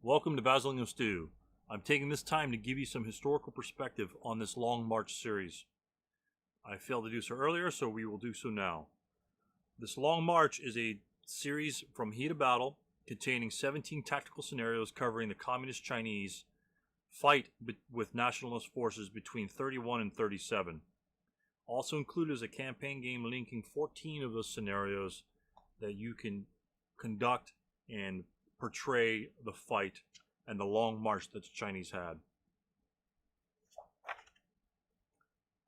Welcome to Basilino Stew. I'm taking this time to give you some historical perspective on this Long March series. I failed to do so earlier, so we will do so now. This Long March is a series from heat of battle containing 17 tactical scenarios covering the Communist Chinese fight with nationalist forces between 31 and 37. Also included is a campaign game linking 14 of those scenarios that you can conduct and portray the fight and the long march that the Chinese had.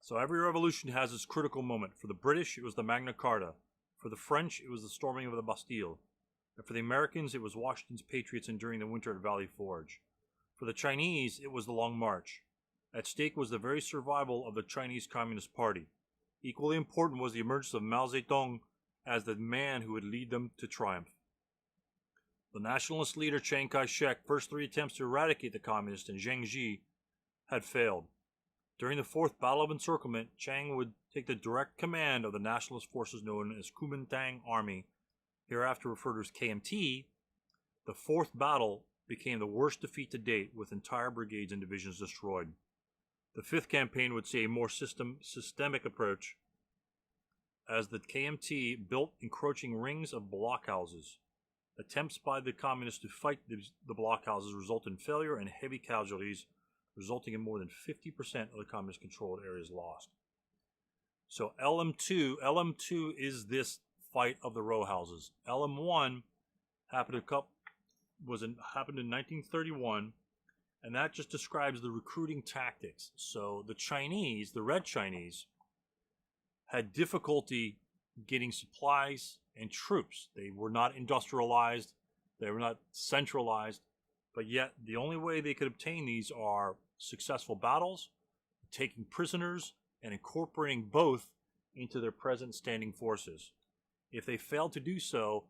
So every revolution has its critical moment. For the British, it was the Magna Carta. For the French, it was the storming of the Bastille. And for the Americans, it was Washington's Patriots enduring the winter at Valley Forge. For the Chinese, it was the Long March. At stake was the very survival of the Chinese Communist Party. Equally important was the emergence of Mao Zedong as the man who would lead them to triumph. The nationalist leader Chiang Kai-shek's first three attempts to eradicate the communists in Jiangxi had failed. During the Fourth Battle of Encirclement, Chiang would take the direct command of the nationalist forces known as Kuomintang Army, hereafter referred to as KMT. The fourth battle became the worst defeat to date, with entire brigades and divisions destroyed. The fifth campaign would see a more systemic approach, as the KMT built encroaching rings of blockhouses. Attempts by the communists to fight the blockhouses result in failure and heavy casualties, resulting in more than 50% of the communist-controlled areas lost. So LM2 is this fight of the row houses. LM1 happened in 1931, and that just describes the recruiting tactics. So the Chinese, the Red Chinese, had difficulty getting supplies and troops. They were not industrialized, they were not centralized, but yet the only way they could obtain these are successful battles, taking prisoners, and incorporating both into their present standing forces. If they failed to do so,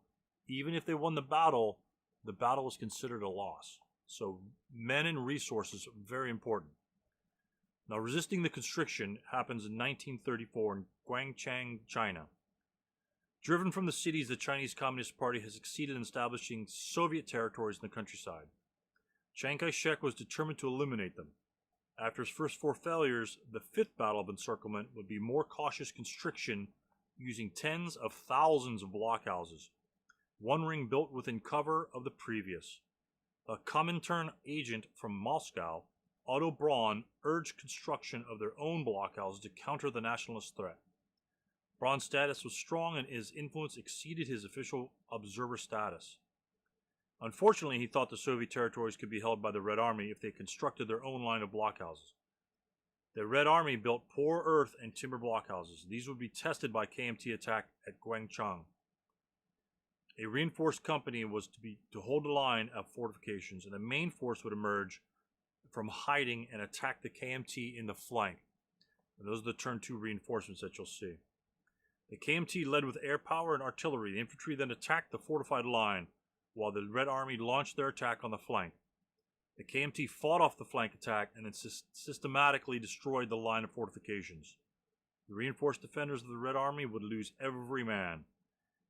even if they won the battle was considered a loss. So men and resources are very important. Now, resisting the constriction happens in 1934 in Guangchang, China. Driven from the cities, the Chinese Communist Party has succeeded in establishing Soviet territories in the countryside. Chiang Kai-shek was determined to eliminate them. After his first four failures, the fifth battle of encirclement would be more cautious constriction using tens of thousands of blockhouses, one ring built within cover of the previous. A Comintern agent from Moscow, Otto Braun, urged construction of their own blockhouses to counter the nationalist threat. Braun's status was strong and his influence exceeded his official observer status. Unfortunately, he thought the Soviet territories could be held by the Red Army if they constructed their own line of blockhouses. The Red Army built poor earth and timber blockhouses. These would be tested by KMT attack at Guangchang. A reinforced company was to hold the line of fortifications, and the main force would emerge from hiding and attack the KMT in the flank. And those are the turn 2 reinforcements that you'll see. The KMT led with air power and artillery. The infantry then attacked the fortified line, while the Red Army launched their attack on the flank. The KMT fought off the flank attack and then systematically destroyed the line of fortifications. The reinforced defenders of the Red Army would lose every man.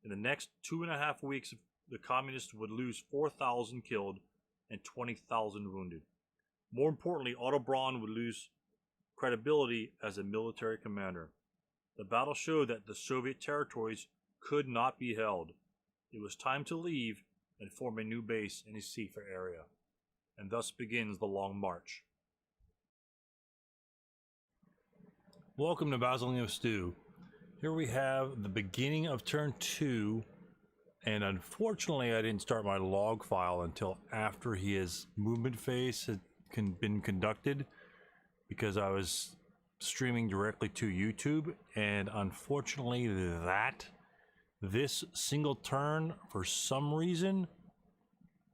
In the next 2.5 weeks, the communists would lose 4,000 killed and 20,000 wounded. More importantly, Otto Braun would lose credibility as a military commander. The battle showed that the Soviet territories could not be held. It was time to leave and form a new base in a safer area. And thus begins the Long March. Welcome to Basilino Stew. Here we have the beginning of turn 2, and unfortunately I didn't start my log file until after his movement phase had been conducted, because I was streaming directly to YouTube, and unfortunately this single turn, for some reason,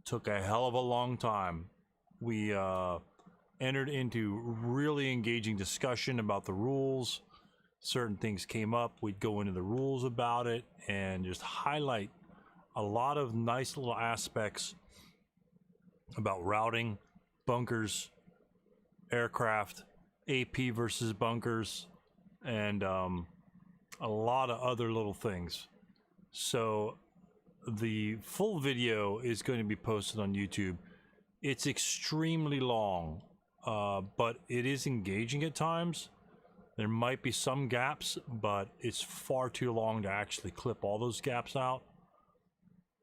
took a hell of a long time. We entered into really engaging discussion about the rules. Certain things came up, we'd go into the rules about it and just highlight a lot of nice little aspects about routing, bunkers, aircraft, AP versus bunkers, and a lot of other little things. So the full video is going to be posted on YouTube. It's extremely long, but it is engaging at times. There might be some gaps, but it's far too long to actually clip all those gaps out.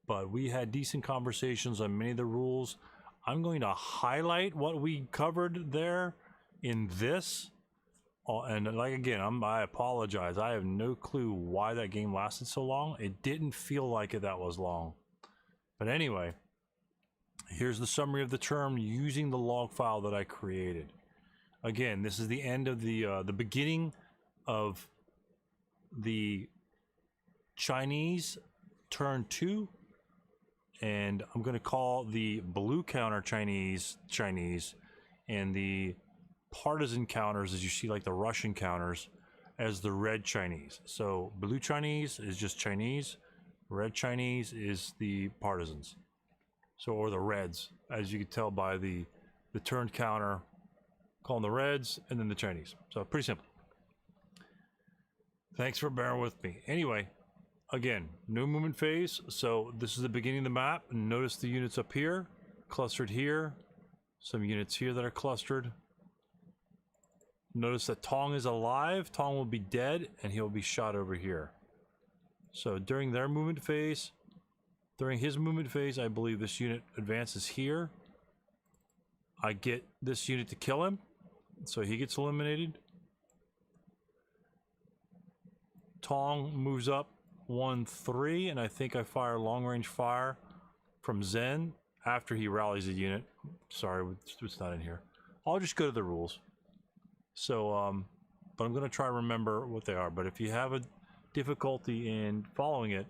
But we had decent conversations on many of the rules. I'm going to highlight what we covered there in this. And like again, I apologize. I have no clue why that game lasted so long. It didn't feel like it that was long. But anyway, here's the summary of the term using the log file that I created. Again, this is the end of the beginning of the Chinese turn 2, and I'm going to call the blue counter Chinese, and the partisan counters, as you see, like the Russian counters, as the red Chinese. So blue Chinese is just Chinese, red Chinese is the partisans. So, or the reds, as you can tell by the turn counter, calling the reds, and then the Chinese. So pretty simple. Thanks for bearing with me. Anyway, again, no movement phase. So this is the beginning of the map. Notice the units up here, clustered here. Some units here that are clustered. Notice that Tong is alive. Tong will be dead, and he'll be shot over here. So during their movement phase, during his movement phase, I believe this unit advances here. I get this unit to kill him, so he gets eliminated. Tong moves up 1-3, and I think I fire long-range fire from Zen after he rallies a unit. Sorry, it's not in here. I'll just go to the rules. So, but I'm going to try to remember what they are. But if you have a difficulty in following it,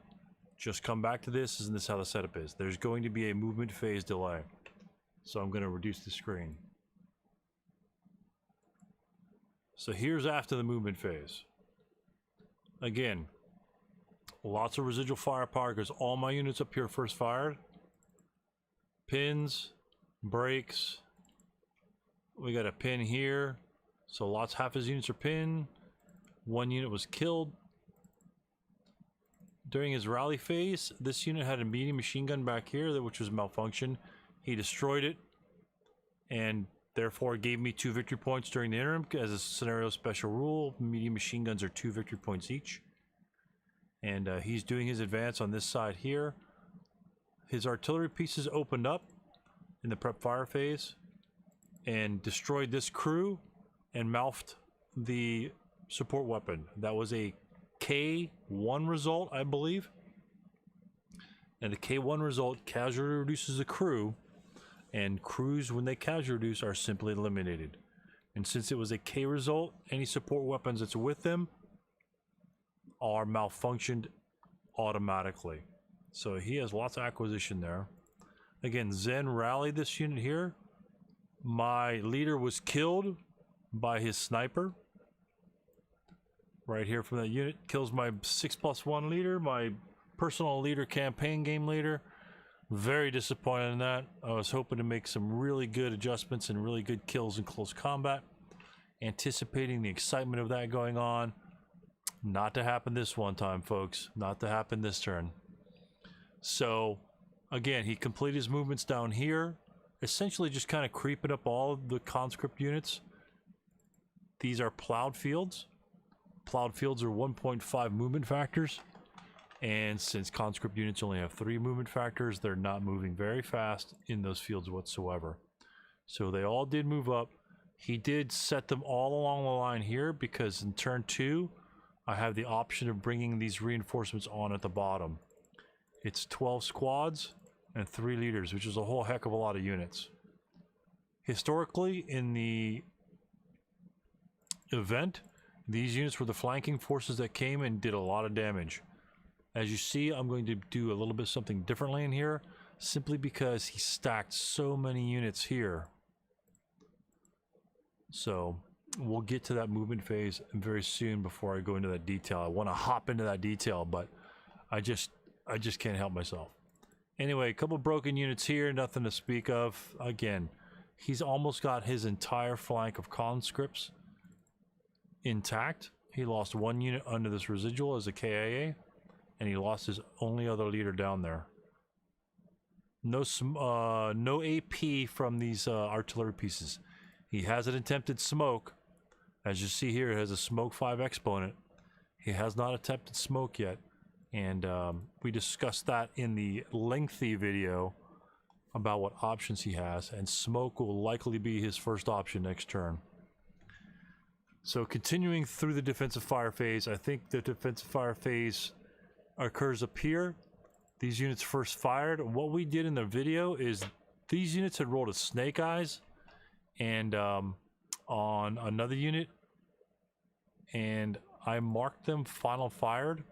just come back to this, and this is how the setup is. There's going to be a movement phase delay. So I'm going to reduce the screen. So here's after the movement phase. Again, lots of residual firepower because all my units up here first fired. Pins, brakes. We got a pin here. So lots, half his units are pinned. One unit was killed. During his rally phase, this unit had a medium machine gun back here, which was malfunctioned. He destroyed it, and therefore gave me 2 victory points during the interim. As a scenario special rule, medium machine guns are 2 victory points each. And he's doing his advance on this side here. His artillery pieces opened up in the prep fire phase and destroyed this crew and malfed the support weapon. That was a K1 result, I believe. And the K1 result casualty reduces the crew, and crews, when they casualty reduce, are simply eliminated. And since it was a K result, any support weapons that's with them are malfunctioned automatically. So he has lots of acquisition there. Again, Zen rallied this unit here. My leader was killed by his sniper. Right here from that unit. Kills my 6+1 leader, my personal leader, campaign game leader. Very disappointed in that. I was hoping to make some really good adjustments and really good kills in close combat. Anticipating the excitement of that going on. Not to happen this one time, folks. Not to happen this turn. So, again, he completed his movements down here. Essentially just kind of creeping up all of the conscript units. These are plowed fields. Plowed fields are 1.5 movement factors. And since conscript units only have 3 movement factors, they're not moving very fast in those fields whatsoever. So they all did move up. He did set them all along the line here because in turn 2, I have the option of bringing these reinforcements on at the bottom. It's 12 squads and 3 leaders, which is a whole heck of a lot of units. Historically, in the event, these units were the flanking forces that came and did a lot of damage. As you see, I'm going to do a little bit something differently in here, simply because he stacked so many units here. So we'll get to that movement phase very soon before I go into that detail. I want to hop into that detail, but I just can't help myself. Anyway, a couple broken units here, nothing to speak of. Again, he's almost got his entire flank of conscripts intact. He lost 1 unit under this residual as a KIA, and he lost his only other leader down there. No AP from these artillery pieces. He has an attempted smoke. As you see here, it has a smoke 5 exponent. He has not attempted smoke yet. And we discussed that in the lengthy video about what options he has. And smoke will likely be his first option next turn. So continuing through the defensive fire phase, I think the defensive fire phase occurs up here. These units first fired. What we did in the video is these units had rolled a snake eyes and on another unit, and I marked them final fired.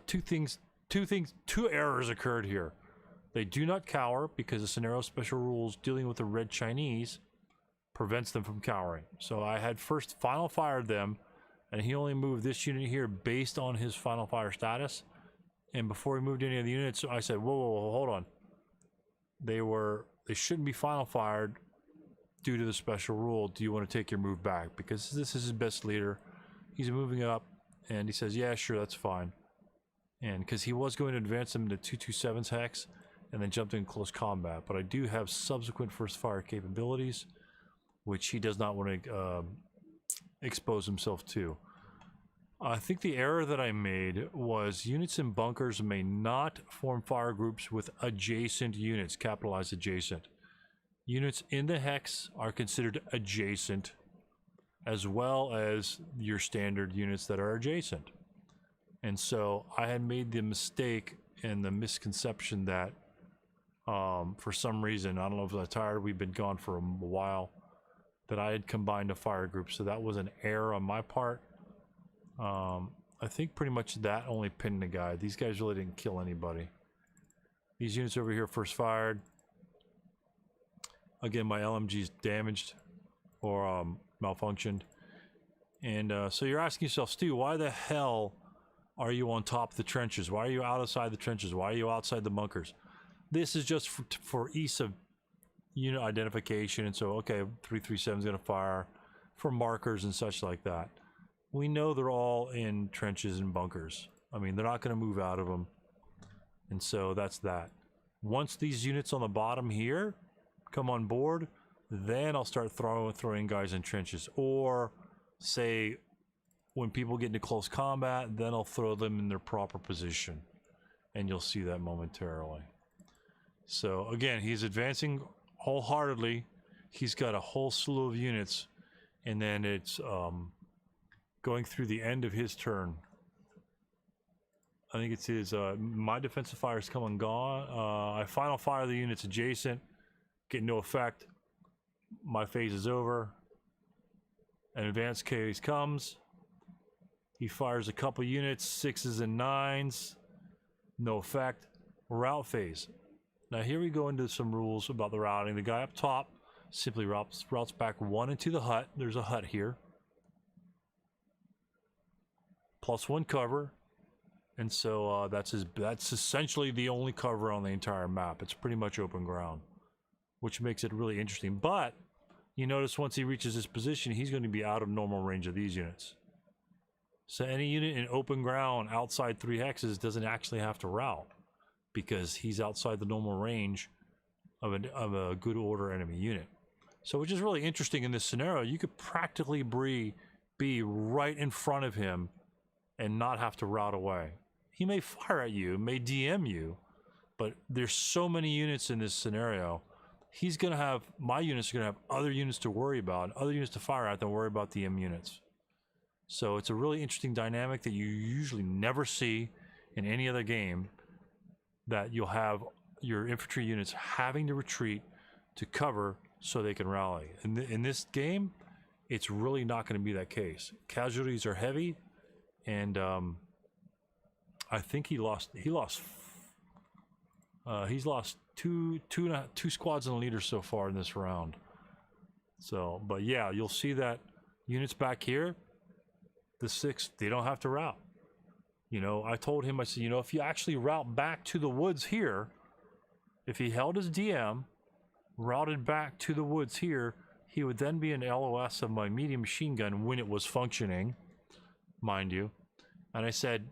Two errors occurred here. They do not cower because the scenario special rules dealing with the red Chinese prevents them from cowering. So I had first final fired them, and he only moved this unit here based on his final fire status. And before he moved any of the units, I said, whoa, hold on. They shouldn't be final fired due to the special rule. Do you want to take your move back? Because this is his best leader. He's moving up, and he says, yeah, sure, that's fine. And because he was going to advance them into 227's hex, and then jumped in close combat. But I do have subsequent first fire capabilities, which he does not want to expose himself to. I think the error that I made was units in bunkers may not form fire groups with adjacent units, capitalized adjacent. Units in the hex are considered adjacent, as well as your standard units that are adjacent. And so I had made the mistake and the misconception that for some reason, I don't know if I was tired, we've been gone for a while, that I had combined a fire group. So that was an error on my part. I think pretty much that only pinned the guy. These guys really didn't kill anybody. These units over here first fired. Again, my LMG's damaged or malfunctioned. And so you're asking yourself, Stu, why the hell are you on top of the trenches? Why are you outside the trenches? Why are you outside the bunkers? This is just for ease of unit identification. And so, okay, 337 is going to fire for markers and such like that. We know they're all in trenches and bunkers. I mean, they're not going to move out of them. And so that's that. Once these units on the bottom here come on board, then I'll start throwing guys in trenches. Or say when people get into close combat, then I'll throw them in their proper position. And you'll see that momentarily. So again, he's advancing wholeheartedly. He's got a whole slew of units. And then it's going through the end of his turn. I think it's his, my defensive fire's come and gone. I final fire the units adjacent, get no effect. My phase is over. An advanced case comes. He fires a couple units, 6s and 9s. No effect. Route phase. Now here we go into some rules about the routing. The guy up top simply routes back 1 into the hut. There's a hut here. +1 cover, and so that's essentially the only cover on the entire map. It's pretty much open ground, which makes it really interesting. But you notice once he reaches this position, he's going to be out of normal range of these units. So any unit in open ground outside 3 hexes doesn't actually have to route because he's outside the normal range of a good order enemy unit. So which is really interesting in this scenario. You could practically be right in front of him and not have to route away. He may fire at you, may DM you, but there's so many units in this scenario. He's gonna have, my units are gonna have other units to worry about, other units to fire at than worry about the M units. So it's a really interesting dynamic that you usually never see in any other game, that you'll have your infantry units having to retreat to cover so they can rally. In this game, it's really not gonna be that case. Casualties are heavy, and I think he's lost two squads and a leader so far in this round. So, but yeah, you'll see that units back here, the 6, they don't have to route. You know, I told him, I said, you know, if you actually route back to the woods here, if he held his DM, routed back to the woods here, he would then be an LOS of my medium machine gun when it was functioning, mind you. And I said,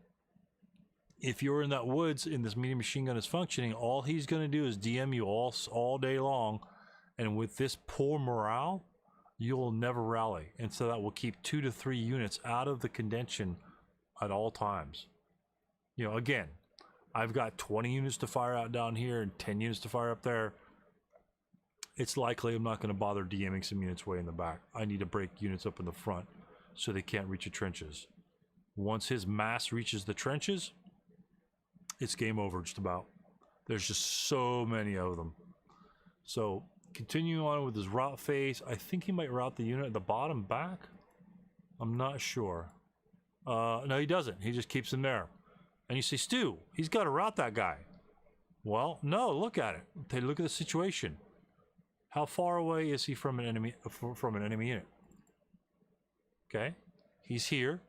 if you're in that woods and this medium machine gun is functioning, all he's going to do is DM you all day long, and with this poor morale, you'll never rally, and so that will keep 2 to 3 units out of the contention at all times. You know, again, I've got 20 units to fire out down here and 10 units to fire up there. It's likely I'm not going to bother DMing some units way in the back. I need to break units up in the front so they can't reach the trenches. Once his mass reaches the trenches, it's game over just about. There's just so many of them. So continuing on with his route phase, I think he might route the unit at the bottom back. I'm not sure. No, he doesn't. He just keeps him there. And you say, Stu, he's got to route that guy. Well, no, look at it. Take a look at the situation. How far away is he from an enemy unit? Okay, he's here,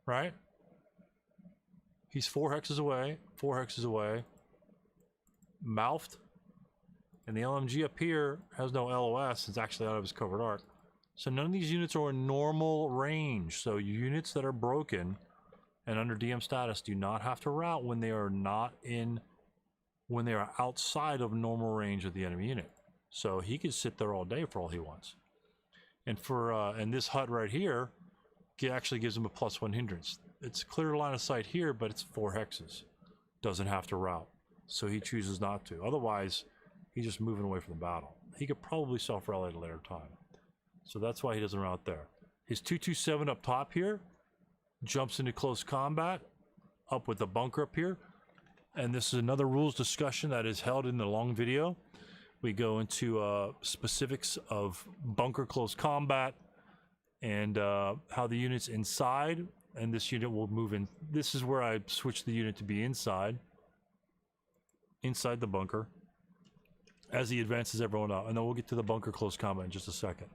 right? He's 4 hexes away, 4 hexes away. Mouthed. And the LMG up here has no LOS. It's actually out of his covered arc. So none of these units are in normal range. So units that are broken and under DM status do not have to route when they are outside of normal range of the enemy unit. So he can sit there all day for all he wants. And and this hut right here actually gives him a +1 hindrance. It's clear line of sight here, but it's 4 hexes. Doesn't have to route. So he chooses not to. Otherwise, he's just moving away from the battle. He could probably self-rally at a later time. So that's why he doesn't route there. His 227 up top here jumps into close combat up with the bunker up here. And this is another rules discussion that is held in the long video. We go into specifics of bunker close combat and how the unit's inside, and this unit will move in. This is where I switch the unit to be inside the bunker as he advances everyone out, and then we'll get to the bunker close combat in just a second.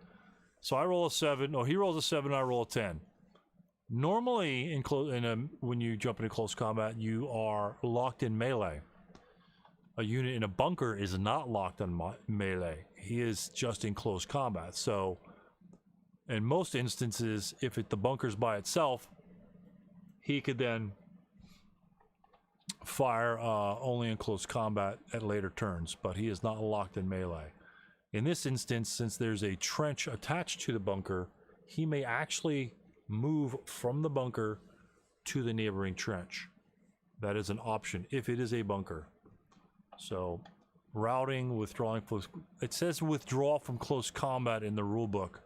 So I roll a 7. No, he rolls a 7. I roll a 10. Normally, when you jump into close combat, you are locked in melee. A unit in a bunker is not locked on melee. He is just in close combat. So, in most instances, if the bunker's by itself, he could then fire only in close combat at later turns, but he is not locked in melee. In this instance, since there's a trench attached to the bunker, he may actually move from the bunker to the neighboring trench. That is an option if it is a bunker. So, routing, withdrawing close. It says withdraw from close combat in the rulebook,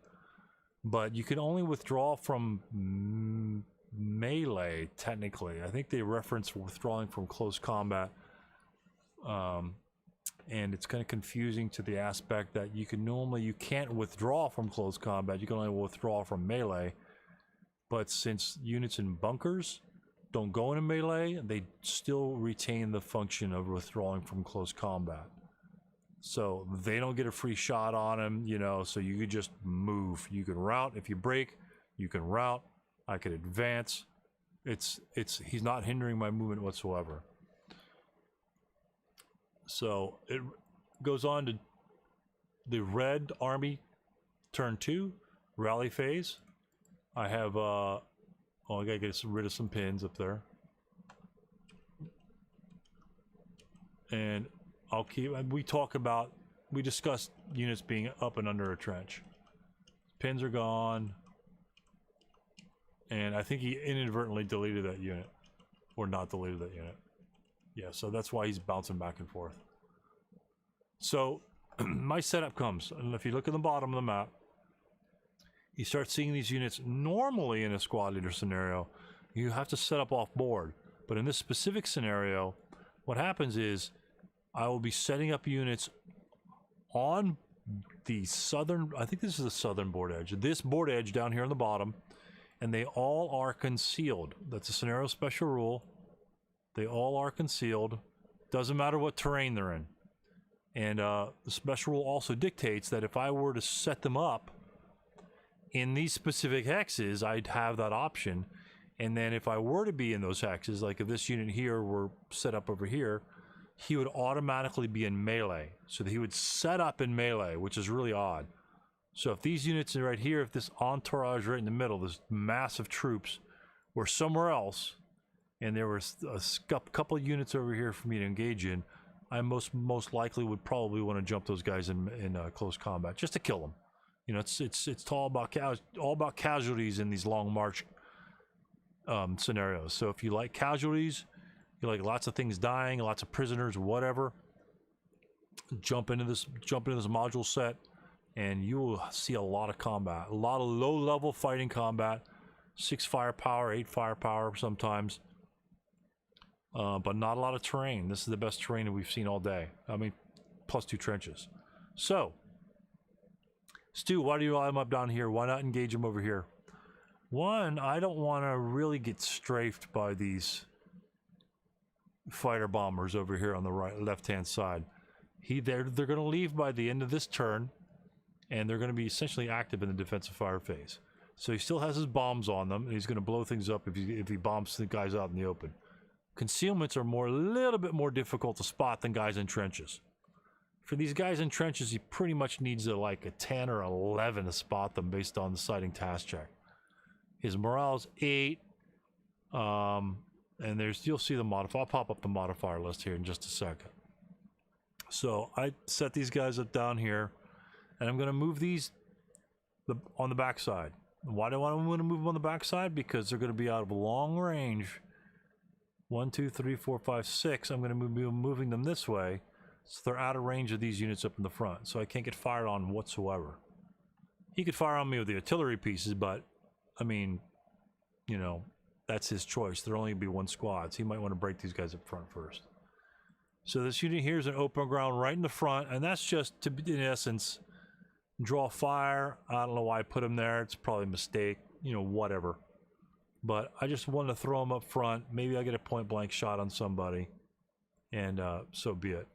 but you can only withdraw from melee, technically. I think they reference withdrawing from close combat, and it's kind of confusing to the aspect that you can't withdraw from close combat. You can only withdraw from melee. But since units in bunkers don't go into melee, they still retain the function of withdrawing from close combat. So they don't get a free shot on him, you know, so you could just move. You can route. If you break, you can route. I could advance. He's not hindering my movement whatsoever. So it goes on to the Red Army turn 2, rally phase. I have, I gotta get rid of some pins up there. And we discussed units being up and under a trench. Pins are gone. And I think he inadvertently deleted that unit. Or not deleted that unit. Yeah, so that's why he's bouncing back and forth. So, my setup comes, and if you look at the bottom of the map, you start seeing these units. Normally in a squad leader scenario, you have to set up off board. But in this specific scenario, what happens is I will be setting up units on the southern, I think this is the southern board edge. This board edge down here on the bottom, and they all are concealed. That's a scenario special rule. They all are concealed. Doesn't matter what terrain they're in. And the special rule also dictates that if I were to set them up in these specific hexes, I'd have that option. And then if I were to be in those hexes, like if this unit here were set up over here, he would automatically be in melee. So that he would set up in melee, which is really odd. So if these units are right here, if this entourage right in the middle, this massive troops, were somewhere else, and there was a couple of units over here for me to engage in, I most likely would probably want to jump those guys in close combat just to kill them. You know, it's all about casualties in these long march scenarios. So if you like casualties, you like lots of things dying, lots of prisoners, whatever, jump into this module set, and you will see a lot of combat, a lot of low-level fighting combat, 6 firepower, 8 firepower sometimes, but not a lot of terrain. This is the best terrain that we've seen all day. I mean, plus 2 trenches. So, Stu, why do you line them up down here? Why not engage them over here? One, I don't want to really get strafed by these fighter bombers over here on the left-hand side. They're going to leave by the end of this turn, and they're going to be essentially active in the defensive fire phase. So he still has his bombs on them, and he's going to blow things up if he bombs the guys out in the open. Concealments are a little bit more difficult to spot than guys in trenches. For these guys in trenches, he pretty much needs like a 10 or 11 to spot them based on the sighting task check. His morale's 8, and you'll see the modifier. I'll pop up the modifier list here in just a second. So I set these guys up down here, and I'm going to move these on the backside. Why do I want to move them on the backside? Because they're going to be out of long range. 1, 2, 3, 4, 5, 6. I'm going to be moving them this way, so they're out of range of these units up in the front, so I can't get fired on whatsoever. He could fire on me with the artillery pieces, but I mean, you know, that's his choice. There'll only be 1 squad, so he might want to break these guys up front first. So this unit here is an open ground right in the front, and that's just to, in essence, draw fire. I don't know why I put him there. It's probably a mistake, you know, whatever. But I just wanted to throw him up front. Maybe I get a point-blank shot on somebody, and so be it.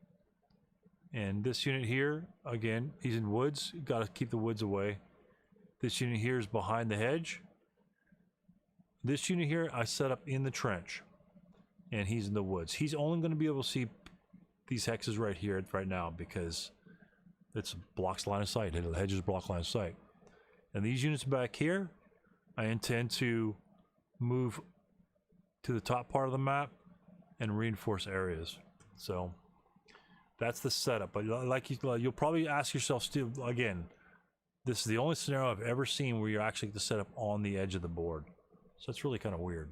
And this unit here, again, he's in woods. Got to keep the woods away. This unit here is behind the hedge. This unit here I set up in the trench, and he's in the woods. He's only going to be able to see these hexes right here, right now, because it's blocks line of sight. The hedges block line of sight. And these units back here, I intend to move to the top part of the map and reinforce areas. So that's the setup. But like you'll probably ask yourself, still, again, this is the only scenario I've ever seen where you're actually to set up on the edge of the board. So it's really kind of weird.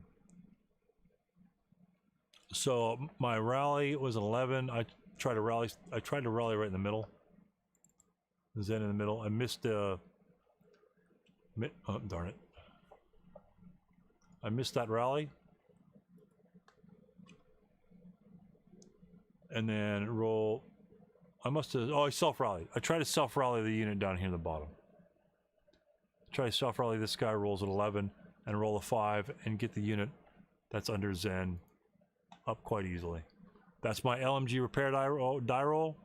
So my rally was 11. I tried to rally right in the middle. Zen in the middle. I missed oh, darn it. I missed that rally. And then roll. I must have, oh, I self-rallied. I tried to self-rally the unit down here in the bottom. Try to self-rally this guy, rolls at 11, and roll a 5, and get the unit that's under Zen up quite easily. That's my LMG repair die roll.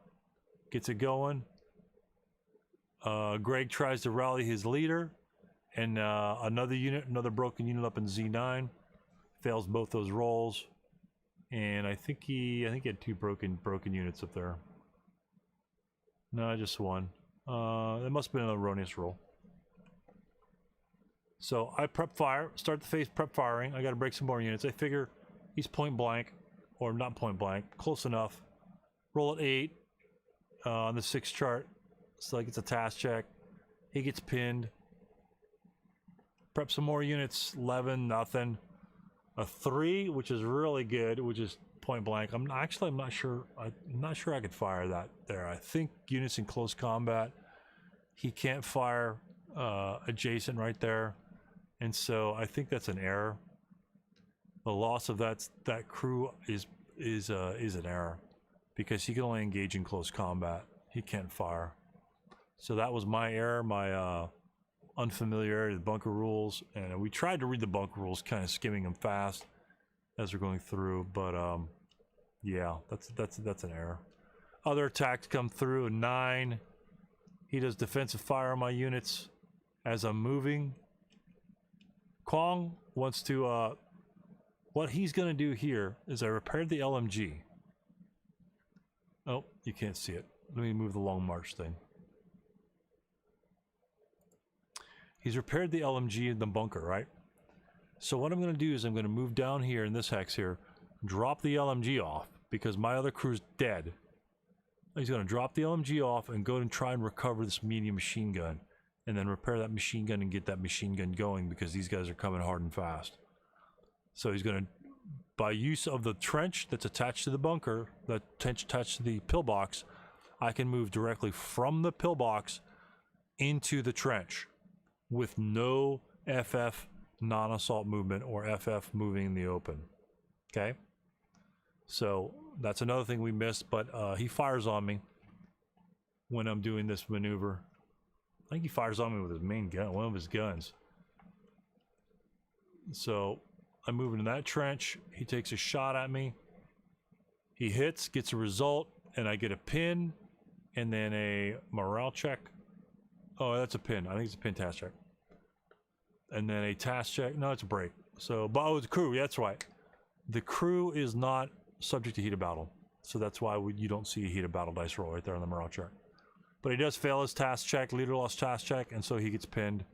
Gets it going. Greg tries to rally his leader, and another broken unit up in Z9 fails both those rolls, and I think he had 2 broken units up there. No, just 1. That must have been an erroneous roll. So I prep fire, start the phase prep firing. I got to break some more units. I figure he's point blank, or not point blank, close enough. Roll at 8 on the 6 chart. So like it's a task check. He gets pinned. Prep some more units. 11, nothing. A 3, which is really good, which is point blank. I'm not sure. I'm not sure I could fire that there. I think units in close combat, he can't fire adjacent right there, and so I think that's an error. The loss of that crew is an error because he can only engage in close combat. He can't fire. So that was my error, my unfamiliarity with bunker rules, and we tried to read the bunker rules, kind of skimming them fast as we're going through. But yeah, that's an error. Other attacks come through. 9. He does defensive fire on my units as I'm moving. Kong wants to. What he's going to do here is I repaired the LMG. Oh, you can't see it. Let me move the long march thing. He's repaired the LMG in the bunker, right? So what I'm going to do is I'm going to move down here in this hex here, drop the LMG off, because my other crew's dead. He's going to drop the LMG off and go and try and recover this medium machine gun, and then repair that machine gun and get that machine gun going, because these guys are coming hard and fast. So he's going to, by use of the trench that's attached to the bunker, that trench attached to the pillbox, I can move directly from the pillbox into the trench with no FF non-assault movement or FF moving in the open. Okay? So that's another thing we missed, but he fires on me when I'm doing this maneuver. I think he fires on me with his main gun, one of his guns. So I move into that trench. He takes a shot at me. He hits, gets a result, and I get a pin, and then a morale check. Oh, that's a pin. I think it's a pin task check. And then a task check. No, it's a break. So, but oh, it's crew. Yeah, that's right. The crew is not subject to heat of battle. So that's why you don't see a heat of battle dice roll right there on the morale check. But he does fail his task check, leader lost task check, and so he gets pinned.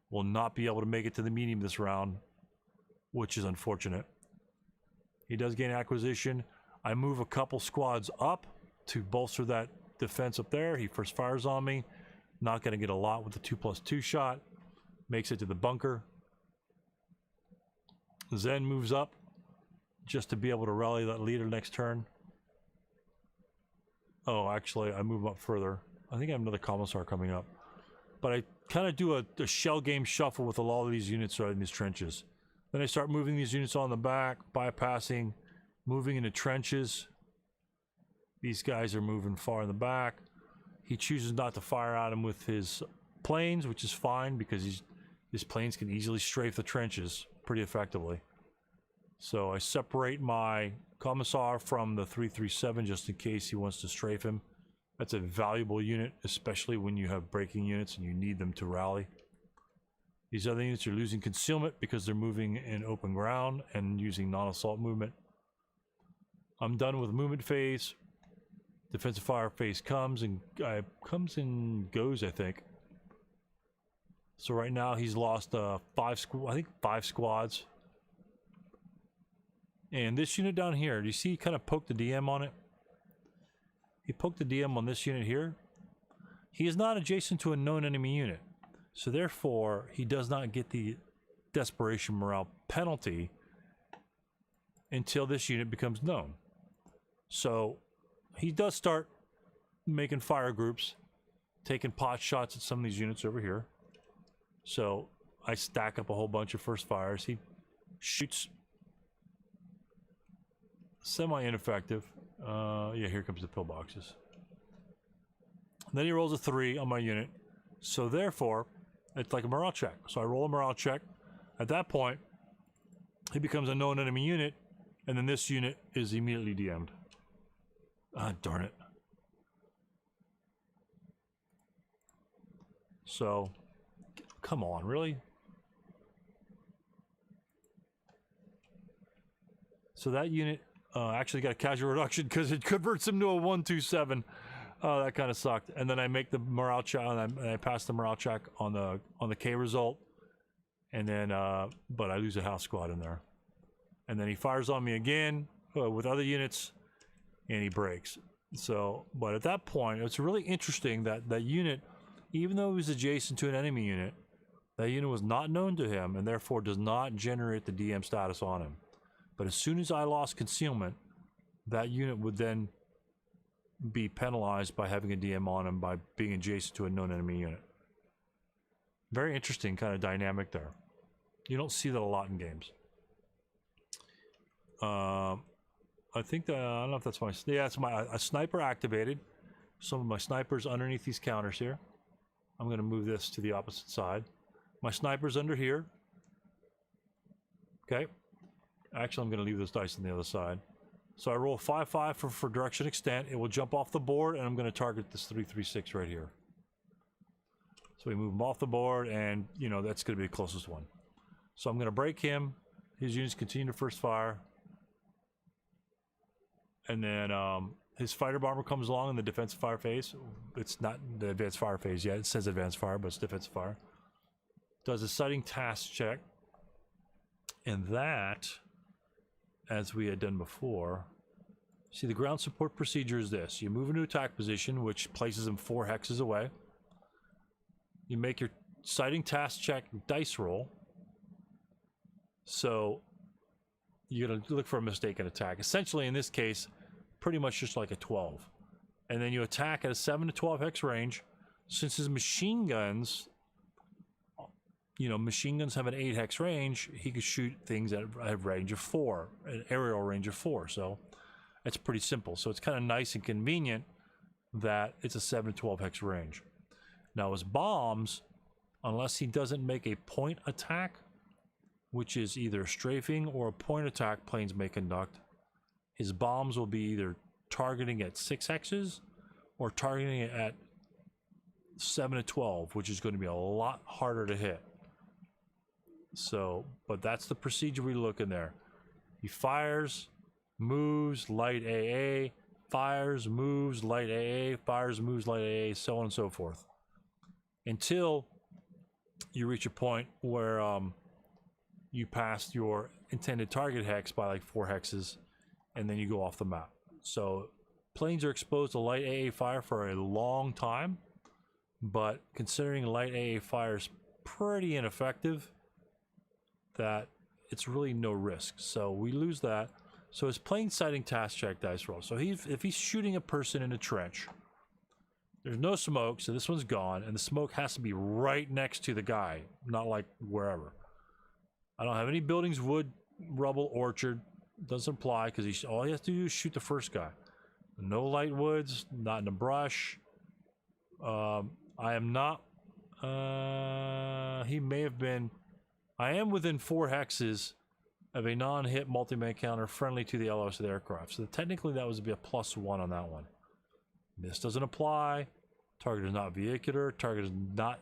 Will not be able to make it to the medium this round, which is unfortunate. He does gain acquisition. I move a couple squads up to bolster that defense up there. He first fires on me. Not going to get a lot with the 2+2 shot. Makes it to the bunker. Zen moves up just to be able to rally that leader next turn. Oh, actually, I move up further. I think I have another commissar coming up. But I kind of do a shell game shuffle with a lot of these units right in these trenches. Then I start moving these units on the back, bypassing, moving into trenches. These guys are moving far in the back. He chooses not to fire at him with his planes, which is fine because his planes can easily strafe the trenches pretty effectively. So I separate my commissar from the 337 just in case he wants to strafe him. That's a valuable unit, especially when you have breaking units and you need them to rally. These other units are losing concealment because they're moving in open ground and using non-assault movement. I'm done with movement phase. Defensive fire phase comes and goes, I think. So right now he's lost five squads. And this unit down here, do you see he kind of poked the DM on it? He poked the DM on this unit here. He is not adjacent to a known enemy unit. So therefore, he does not get the desperation morale penalty until this unit becomes known. So he does start making fire groups, taking pot shots at some of these units over here. So I stack up a whole bunch of first fires. He shoots semi-ineffective. Yeah, here comes the pillboxes. Then he rolls a 3 on my unit. So therefore, it's like a morale check. So I roll a morale check. At that point, he becomes a known enemy unit, and then this unit is immediately DM'd. Ah, darn it. So, come on, really? So that unit actually got a casual reduction because it converts him to a 127. Oh, that kind of sucked. And then I make the morale check, and I pass the morale check on the K result, and then but I lose a house squad in there. And then he fires on me again with other units, and he breaks. So, but at that point, it's really interesting that that unit, even though it was adjacent to an enemy unit, that unit was not known to him, and therefore does not generate the DM status on him. But as soon as I lost concealment, that unit would then be penalized by having a DM on him by being adjacent to a known enemy unit. Very interesting kind of dynamic there. You don't see that a lot in games. I think that, I don't know if that's my, yeah, it's a sniper activated. Some of my snipers underneath these counters here. I'm going to move this to the opposite side. My sniper's under here. Okay. Actually, I'm going to leave this dice on the other side. So I roll 5-5 for direction extent. It will jump off the board, and I'm going to target this 336 right here. So we move him off the board, and, you know, that's going to be the closest one. So I'm going to break him. His units continue to first fire. And then his fighter bomber comes along in the defensive fire phase. It's not the advanced fire phase yet. It says advanced fire, but it's defensive fire. Does a sighting task check. And that, as we had done before, see, the ground support procedure is this. You move into attack position, which places him 4 hexes away. You make your sighting task check dice roll. So you're going to look for a mistaken attack. Essentially, in this case, pretty much just like a 12. And then you attack at a 7 to 12 hex range. Since his machine guns, you know, machine guns have an 8 hex range, he could shoot things at a range of 4, an aerial range of 4. So it's pretty simple. So it's kind of nice and convenient that it's a 7 to 12 hex range. Now his bombs, unless he doesn't make a point attack, which is either strafing or a point attack planes may conduct, his bombs will be either targeting at 6 hexes or targeting it at 7 to 12, which is going to be a lot harder to hit. So, but that's the procedure we look in there. He fires, moves, light AA, fires, moves, light AA, fires, moves, light AA, so on and so forth. Until you reach a point where you pass your intended target hex by like 4 hexes, and then you go off the map. So planes are exposed to light AA fire for a long time, but considering light AA fire is pretty ineffective, that it's really no risk. So we lose that. So his plane sighting task check dice roll. So if he's shooting a person in a trench, there's no smoke, so this one's gone, and the smoke has to be right next to the guy, not like wherever. I don't have any buildings, wood, rubble, orchard. Doesn't apply because all he has to do is shoot the first guy. No light woods, not in the brush. I am not. He may have been. I am within 4 hexes of a non-hit multi-man counter friendly to the LOS of the aircraft. So technically that would be a +1 on that one. This doesn't apply. Target is not vehicular. Target is not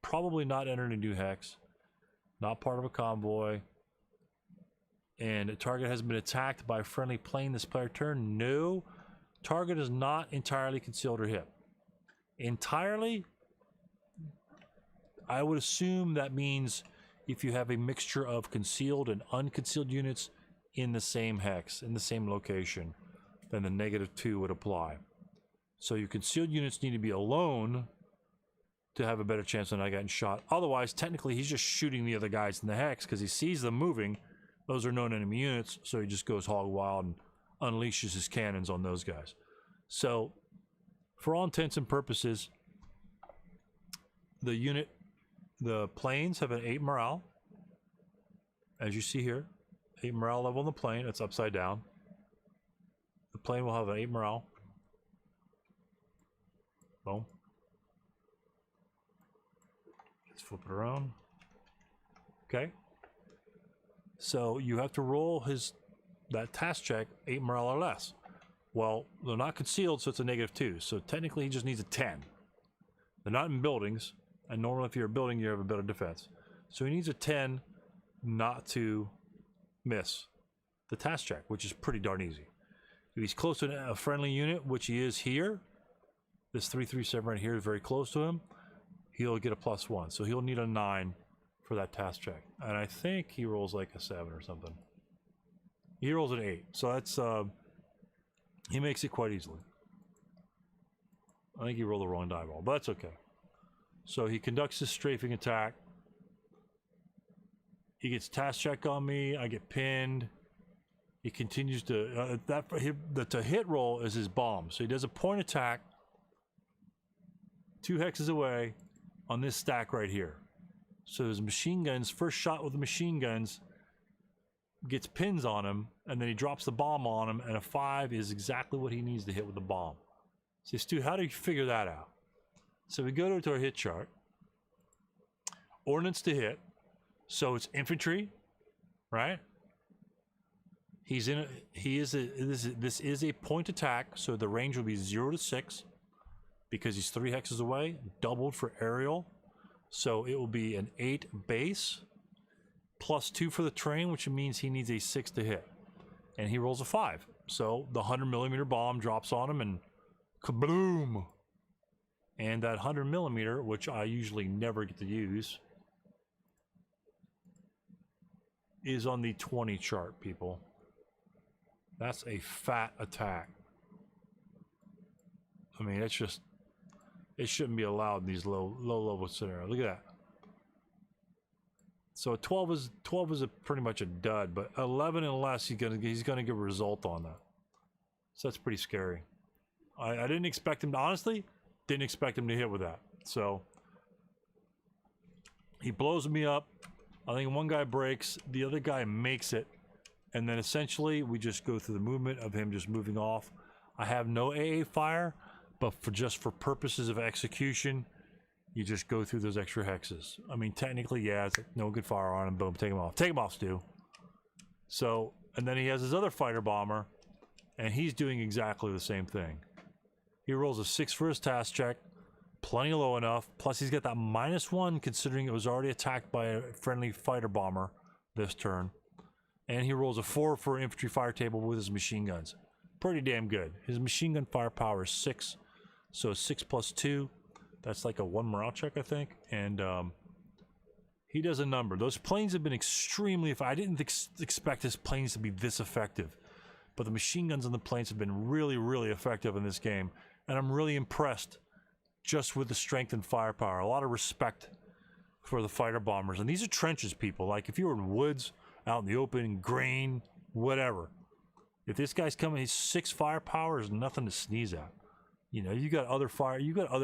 probably not entering a new hex. Not part of a convoy. And the target has been attacked by a friendly plane this player turn. No. Target is not entirely concealed or hit. Entirely, I would assume that means if you have a mixture of concealed and unconcealed units in the same hex, in the same location, then the -2 would apply. So your concealed units need to be alone to have a better chance of not getting shot. Otherwise, technically, he's just shooting the other guys in the hex because he sees them moving. Those are known enemy units, so he just goes hog wild and unleashes his cannons on those guys. So, for all intents and purposes, the planes have an 8 morale. As you see here, 8 morale level on the plane. It's upside down. The plane will have an 8 morale. Boom. Let's flip it around. Okay. So you have to roll that task check 8 morale or less. Well, they're not concealed, so it's a -2. So technically he just needs a 10. They're not in buildings, and normally if you're a building you have a better defense. So he needs a 10 not to miss the task check, which is pretty darn easy. If he's close to a friendly unit, which he is here, this 337 right here is very close to him, he'll get a +1. So he'll need a 9 for that task check. And I think he rolls like a 7 or something. He rolls an 8. So that's, he makes it quite easily. I think he rolled the wrong die roll, but that's okay. So he conducts his strafing attack. He gets task check on me. I get pinned. He continues to, the hit roll is his bomb. So he does a point attack 2 hexes away on this stack right here. So his machine guns, first shot with the machine guns, gets pins on him, and then he drops the bomb on him, and a 5 is exactly what he needs to hit with the bomb. So Stu, how do you figure that out? So we go to our hit chart. Ordnance to hit. So it's infantry, right? This is a point attack, so the range will be 0 to 6 because he's 3 hexes away, doubled for aerial. So it will be an 8 base +2 for the train, which means he needs a 6 to hit. And he rolls a 5. So the 100mm bomb drops on him and kabloom! And that 100mm, which I usually never get to use, is on the 20 chart, people. That's a fat attack. I mean, it's just, it shouldn't be allowed in these low level scenarios. Look at that. So 12 is a pretty much a dud, but 11 and less, he's gonna get a result on that. So that's pretty scary. I didn't expect him to, honestly, didn't expect him to hit with that. So he blows me up. I think one guy breaks, the other guy makes it, and then essentially we just go through the movement of him just moving off. I have no AA fire, but for purposes of execution, you just go through those extra hexes. I mean, technically, yeah, it's like no good fire on him. Boom, take him off. Take him off, Stu. So, and then he has his other fighter bomber, and he's doing exactly the same thing. He rolls a 6 for his task check, plenty low enough. Plus, he's got that -1 considering it was already attacked by a friendly fighter bomber this turn. And he rolls a 4 for infantry fire table with his machine guns. Pretty damn good. His machine gun firepower is 6, so 6 plus 2. That's like a 1 morale check, I think. And he does a number. Those planes have been extremely effective. I didn't expect his planes to be this effective, but the machine guns on the planes have been really, really effective in this game. And I'm really impressed just with the strength and firepower. A lot of respect for the fighter bombers. And these are trenches, people. Like if you were in woods, out in the open, grain, whatever. If this guy's coming, his 6 firepower is nothing to sneeze at. You know, you got other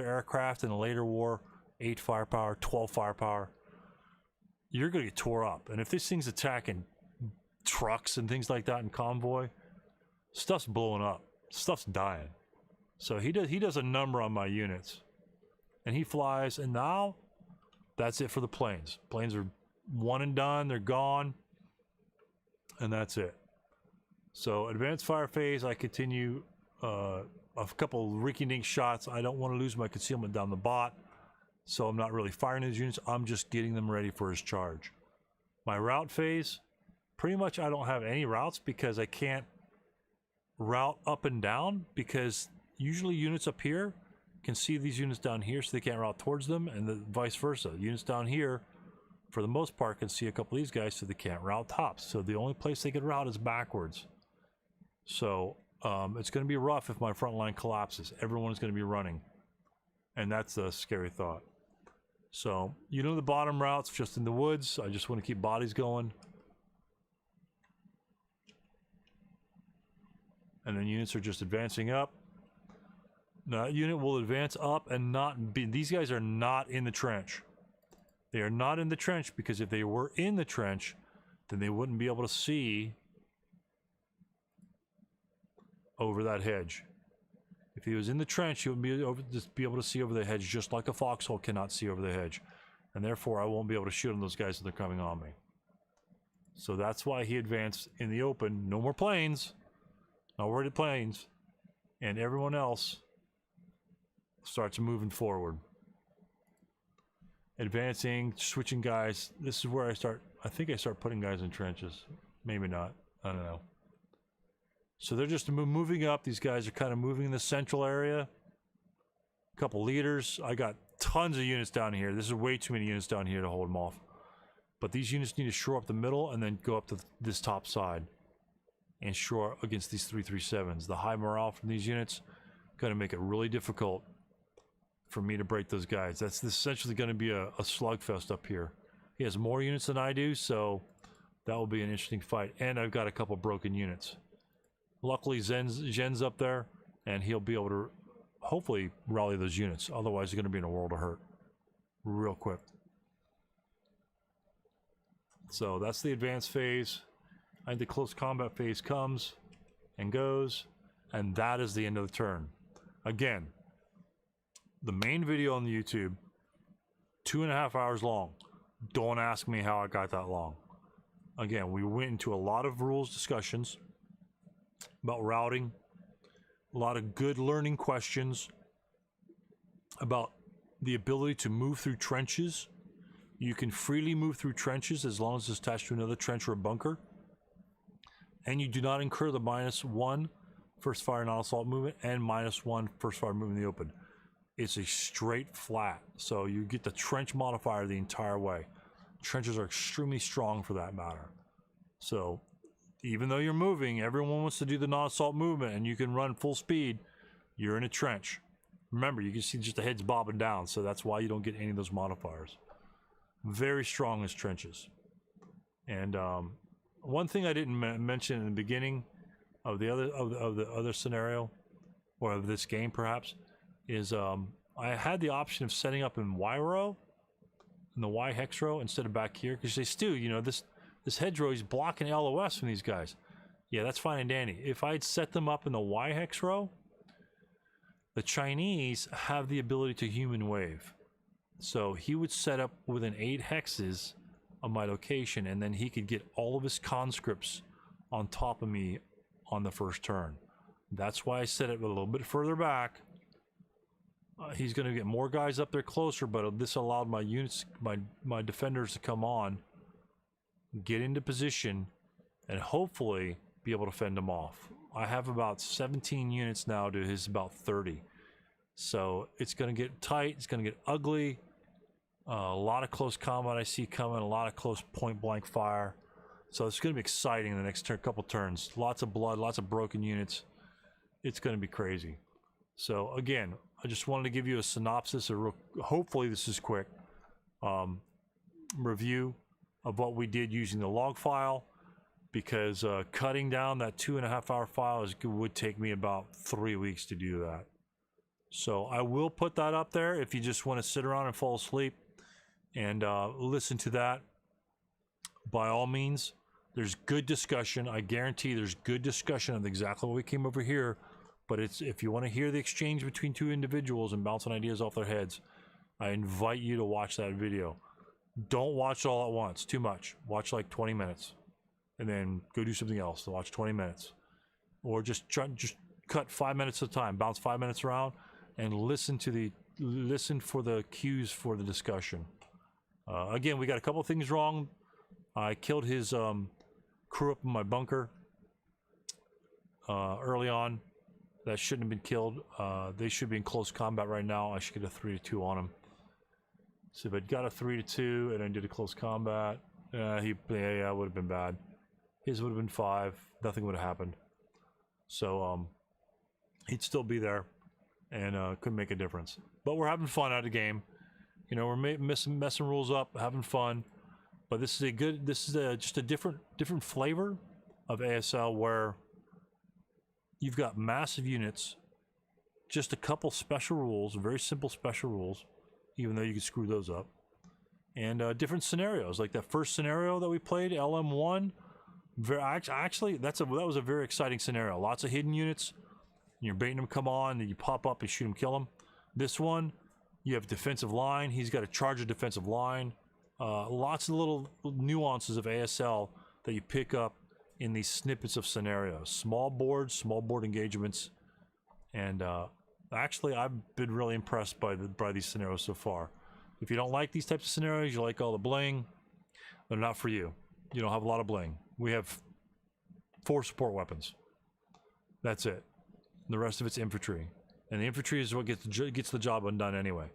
aircraft in a later war, 8 firepower, 12 firepower. You're gonna get tore up. And if this thing's attacking trucks and things like that in convoy, stuff's blowing up. Stuff's dying. So he does a number on my units. And he flies, and now that's it for the planes. Planes are one and done, they're gone. And that's it. So advanced fire phase, I continue a couple rinky-dink shots. I don't want to lose my concealment down the bot, so I'm not really firing his units. I'm just getting them ready for his charge. My route phase, pretty much I don't have any routes because I can't route up and down, because usually units up here can see these units down here, so they can't route towards them, and the vice versa. Units down here, for the most part, can see a couple of these guys, so they can't route tops. So the only place they can route is backwards. So it's going to be rough if my front line collapses. Everyone's going to be running, and that's a scary thought. So, you know, the bottom routes just in the woods. I just want to keep bodies going. And then units are just advancing up. Now, that unit will advance up and not be... These guys are not in the trench. They are not in the trench, because if they were in the trench, then they wouldn't be able to see over that hedge. If he was in the trench, he would be able to see over the hedge, just like a foxhole cannot see over the hedge. And therefore, I won't be able to shoot on those guys if they're coming on me. So that's why he advanced in the open. No more planes. Not worried about planes. And everyone else starts moving forward. Advancing, switching guys. This is where I think I start putting guys in trenches. Maybe not. I don't know. So they're just moving up. These guys are kind of moving in the central area. A couple leaders. I got tons of units down here. This is way too many units down here to hold them off. But these units need to shore up the middle and then go up to this top side and shore against these 337s. The high morale from these units going to make it really difficult for me to break those guys. That's essentially going to be a slugfest up here. He has more units than I do, so that will be an interesting fight. And I've got a couple broken units. Luckily, Jen's up there, and he'll be able to hopefully rally those units. Otherwise, he's going to be in a world of hurt real quick. So that's the advanced phase. I think the close combat phase comes and goes, and that is the end of the turn. Again, the main video on the YouTube, 2.5 hours long. Don't ask me how I got that long. Again, we went into a lot of rules discussions about routing, a lot of good learning questions about the ability to move through trenches. You can freely move through trenches as long as it's attached to another trench or a bunker. And you do not incur the -1 first fire non-assault movement and -1 first fire movement in the open. It's a straight flat, so you get the trench modifier the entire way. Trenches are extremely strong for that matter. So even though you're moving, everyone wants to do the non-assault movement, and you can run full speed. You're in a trench. Remember, you can see just the heads bobbing down, so that's why you don't get any of those modifiers. Very strong as trenches. And one thing I didn't mention in the beginning of the other scenario, or of this game perhaps, is I had the option of setting up in Y row, in the Y hex row, instead of back here, because they Stu, you know, this hedgerow is blocking LOS from these guys. Yeah, that's fine and dandy. If I'd set them up in the Y hex row, the Chinese have the ability to human wave. So he would set up within 8 hexes of my location, and then he could get all of his conscripts on top of me on the first turn. That's why I set it a little bit further back. He's going to get more guys up there closer, but this allowed my units, my defenders to come on, get into position, and hopefully be able to fend him off. I have about 17 units now to his about 30. So it's going to get tight, it's going to get ugly. A lot of close combat I see coming, a lot of close point blank fire. So it's going to be exciting in the next couple turns. Lots of blood, lots of broken units. It's going to be crazy. So again, I just wanted to give you a synopsis, hopefully this is quick, review of what we did using the log file, because cutting down that 2.5 hour file would take me about 3 weeks to do that. So I will put that up there if you just want to sit around and fall asleep and listen to that. By all means, there's good discussion. I guarantee there's good discussion of exactly what we came over here. But it's, if you want to hear the exchange between two individuals and bouncing ideas off their heads, I invite you to watch that video. Don't watch it all at once, too much. Watch like 20 minutes and then go do something else. Watch 20 minutes. Or just cut 5 minutes at a time, bounce 5 minutes around and listen for the cues for the discussion. Again, we got a couple things wrong. I killed his crew up in my bunker early on. That shouldn't have been killed. They should be in close combat right now. I should get a 3-2 on him. So if I'd got a 3-2 and I did a close combat, yeah, it would have been bad. His would have been 5. Nothing would have happened. So he'd still be there and couldn't make a difference. But we're having fun out of the game. You know, we're messing rules up, having fun. But this is just a different flavor of ASL, where you've got massive units, just a couple special rules, very simple special rules, even though you can screw those up, and different scenarios. Like that first scenario that we played, LM1, actually that was a very exciting scenario. Lots of hidden units, and you're baiting them come on, and you pop up and shoot them, kill them. This one, you have defensive line. He's got a charger defensive line. Lots of little nuances of ASL that you pick up in these snippets of scenarios, small board engagements, and actually I've been really impressed by these scenarios so far. If you don't like these types of scenarios, you like all the bling, they're not for you. You don't have a lot of bling. We have 4 support weapons. That's it. The rest of it's infantry, and the infantry is what gets the job undone anyway.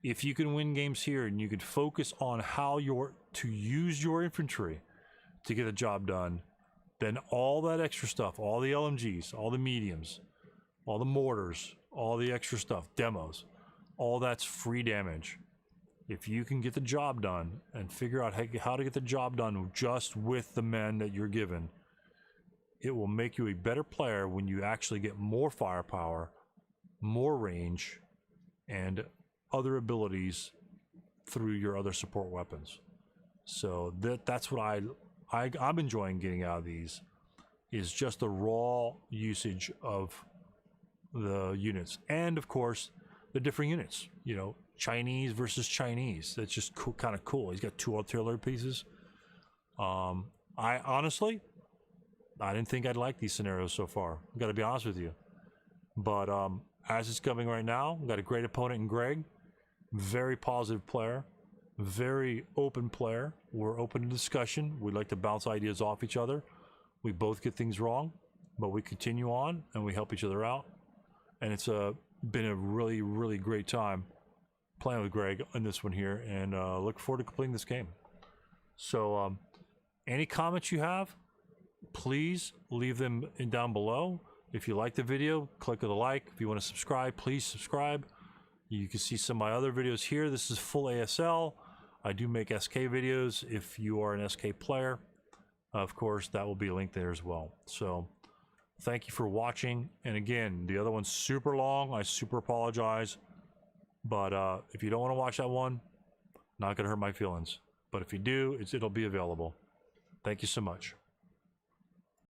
If you can win games here and you can focus on how to use your infantry to get the job done, then all that extra stuff, all the LMGs, all the mediums, all the mortars, all the extra stuff, demos, all that's free damage. If you can get the job done and figure out how to get the job done just with the men that you're given, it will make you a better player when you actually get more firepower, more range, and other abilities through your other support weapons. So that's what I'm enjoying getting out of these, is just the raw usage of the units, and of course the different units. You know, Chinese versus Chinese. That's just cool, kind of cool. He's got 2 artillery pieces. I honestly, I didn't think I'd like these scenarios so far. I've got to be honest with you. But as it's coming right now, we've got a great opponent in Greg. Very positive player. Very open player. We're open to discussion. We like to bounce ideas off each other. We both get things wrong, but we continue on and we help each other out. And it's been a really, really great time playing with Greg in this one here, and look forward to completing this game. So any comments you have, please leave them down below. If you like the video, click the like. If you want to subscribe, please subscribe. You can see some of my other videos here. This is full ASL. I do make SK videos. If you are an SK player, of course, that will be linked there as well. So thank you for watching. And again, the other one's super long. I super apologize. But if you don't want to watch that one, not going to hurt my feelings. But if you do, it'll be available. Thank you so much.